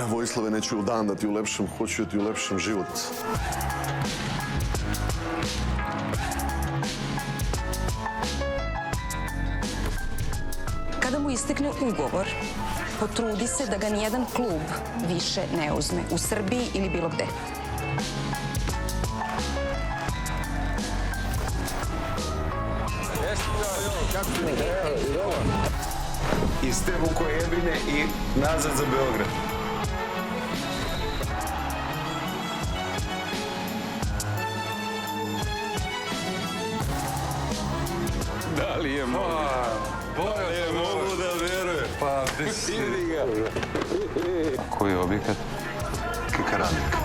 Vojislave, neću u dan da ti ulepšam, hoću da ti ulepšam život. Kada mu istekne ugovor, potrudi se da ga nijedan klub više ne uzme u Srbiji ili bilo gde. Iz te Vukojebine i nazad za Beograd. Da li je mogu? Da li je mogu da veruje? Pa, vidi ga. Koji je objekat? Kakaradnik.